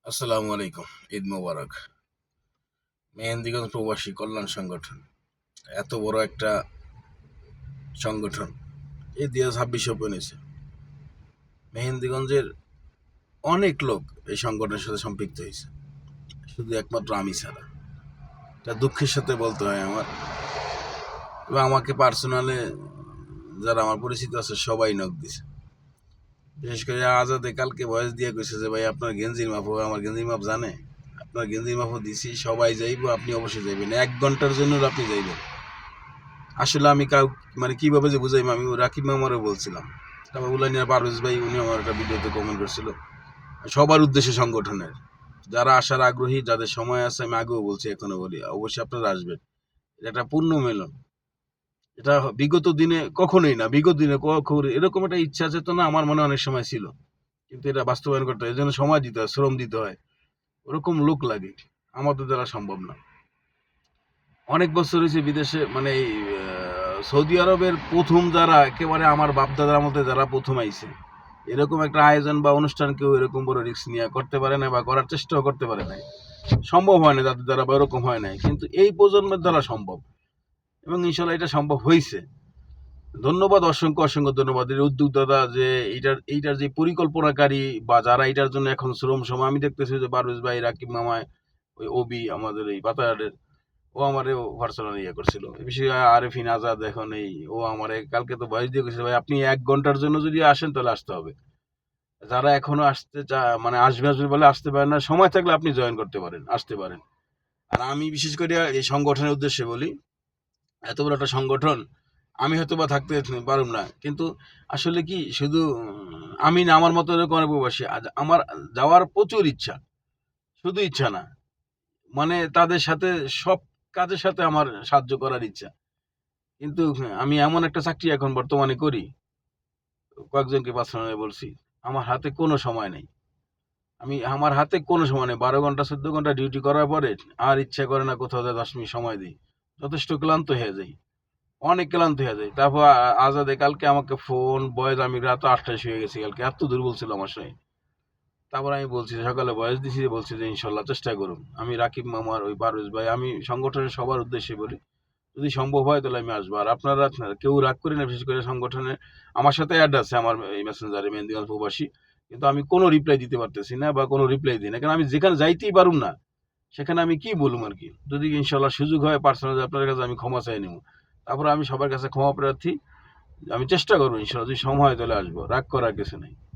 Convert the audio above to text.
আসসালামু আলাইকুম। ঈদ মোবারক। মেহেন্দিগঞ্জ প্রবাসী কল্যাণ সংগঠন এত বড় একটা সংগঠন এই 2026 ওপেন হয়েছে। মেহেন্দিগঞ্জের অনেক লোক এই সংগঠনের সাথে সম্পৃক্ত হয়েছে, শুধু একমাত্র আমি ছাড়া। এটা দুঃখের সাথে বলতে হয় আমার, এবং আমাকে পার্সোনালে যারা আমার পরিচিত আছে সবাই নক দিছে। বিশেষ করে আজাদে কালকে ভয়েস দিয়ে কইছে যে ভাই আপনার গেঞ্জির মাপ, আমার গেঞ্জির মাপ জানে, আপনার গেঞ্জির মাপও দিছি, সবাই যাইব, আপনি অবশ্যই যাইবেন, 1 ঘন্টার জন্য আপনি যাইবেন। আসলে আমি মানে কিভাবে যে বুঝাইম, আমি রাকিব মামারও বলছিলাম, তারপর উলানিয়ার পারভেজ ভাই উনি আমার একটা ভিডিওতে কমেন্ট করছিল। সবার উদ্দেশ্যে সংগঠনের যারা আসার আগ্রহী, যাদের সময় আছে, আমি আগেও বলছি এখনো বলি, অবশ্যই আপনারা আসবেন। এটা একটা পূর্ণ মেলন। এটা বিগত দিনে কখনোই না, বিগত দিনে কখনো এরকম একটা ইচ্ছা চেতনা আমার মনে অনেক সময় ছিল, কিন্তু এটা বাস্তবায়ন করতে হয়, এই জন্য সময় দিতে হয়, শ্রম দিতে হয়, ওরকম লোক লাগে, আমাদের দ্বারা সম্ভব না। অনেক বছর হয়েছে বিদেশে, মানে এই সৌদি আরবের প্রথম যারা একেবারে আমার বাপদাদার মধ্যে যারা প্রথম আইছে, এরকম একটা আয়োজন বা অনুষ্ঠান কেউ এরকম বড় রিস্ক নিয়ে করতে পারে না, বা করার চেষ্টাও করতে পারে নাই, সম্ভব হয় না তাদের দ্বারা, বা এরকম হয় নাই, কিন্তু এই প্রজন্মের দ্বারা সম্ভব, এবং ইনশাল্লাহ এটা সম্ভব হয়েছে। ধন্যবাদ, অসংখ্য অসংখ্য ধন্যবাদ এই উদ্যোক্তারা, যে এইটার যে পরিকল্পনাকারী, বা যারা এটার জন্য এখন শ্রম সময়, আমি দেখতেছি যে পারভেজ ভাই, রাকিব মামায়, ওই ওবি আমাদের এই বাতায়ারের, ও আমারে পার্সোনাল ইয়ে করছিল, বিশেষ করে আরেফিন আজাদ, এখন এই ও আমারে কালকে তো ভয়েস দিয়ে গেছিল, ভাই আপনি 1 ঘন্টার জন্য যদি আসেন তাহলে আসতে হবে। যারা এখনো আসতে মানে আসবে আসবে বলে আসতে পারেন না, সময় থাকলে আপনি জয়েন করতে পারেন, আসতে পারেন। আর আমি বিশেষ করে এই সংগঠনের উদ্দেশ্যে বলি, এত বড় একটা সংগঠন, আমি হয়তো বা থাকতে পারুম না, কিন্তু আসলে কি শুধু আমি না, আমার মতো এরকম অনেক প্রবাসী আমার যাওয়ার প্রচুর ইচ্ছা, শুধু ইচ্ছা না, মানে তাদের সাথে সব কাজের সাথে আমার সাহায্য করার ইচ্ছা। কিন্তু আমি এমন একটা চাকরি এখন বর্তমানে করি, কয়েকজনকে পার্সোনালি বলছি, আমার হাতে কোনো সময় নেই। আমার হাতে কোনো সময় নেই, 12 ঘন্টা 14 ঘন্টা ডিউটি করার পরে আর ইচ্ছা করে না কোথাও 10 মিনিট সময় দিই, যথেষ্ট ক্লান্ত হয়ে যাই, অনেক ক্লান্ত হয়ে যাই। তারপর আজাদে কালকে আমাকে ফোন বয়স, আমি রাত 8টায় শুয়ে গেছি কালকে, এত দুর্বল ছিল আমার শরীর। তারপর আমি বলছি, সকালে বয়স দিছি, বলছি যে ইনশাল্লাহ চেষ্টা করুন। আমি রাকিব মামার, ওই পারভেজ ভাই, আমি সংগঠনের সবার উদ্দেশ্যে বলি, যদি সম্ভব হয় তাহলে আমি আসবো। আর আপনারা কেউ রাগ করি না, বিশেষ করে সংগঠনে আমার সাথে অ্যাড আছে আমার এই মেসেঞ্জারে, মেহেন্দিগঞ্জ প্রবাসী, কিন্তু আমি কোনো রিপ্লাই দিতে পারতেছি না, বা কোনো রিপ্লাই দিই না, কারণ আমি যেখানে যাইতেই পারুম না, সেখানে আমি কি বলুম আর কি। যদি ইনশাল্লাহ সুযোগ হয় পার্সোনালি আপনার কাছে আমি ক্ষমা চাই নেব, তারপরে আমি সবার কাছে ক্ষমা প্রার্থী। আমি চেষ্টা করবো ইনশাল্লাহ, যদি সময় হয় তাহলে আসবো, রাগ করার কিছু নেই।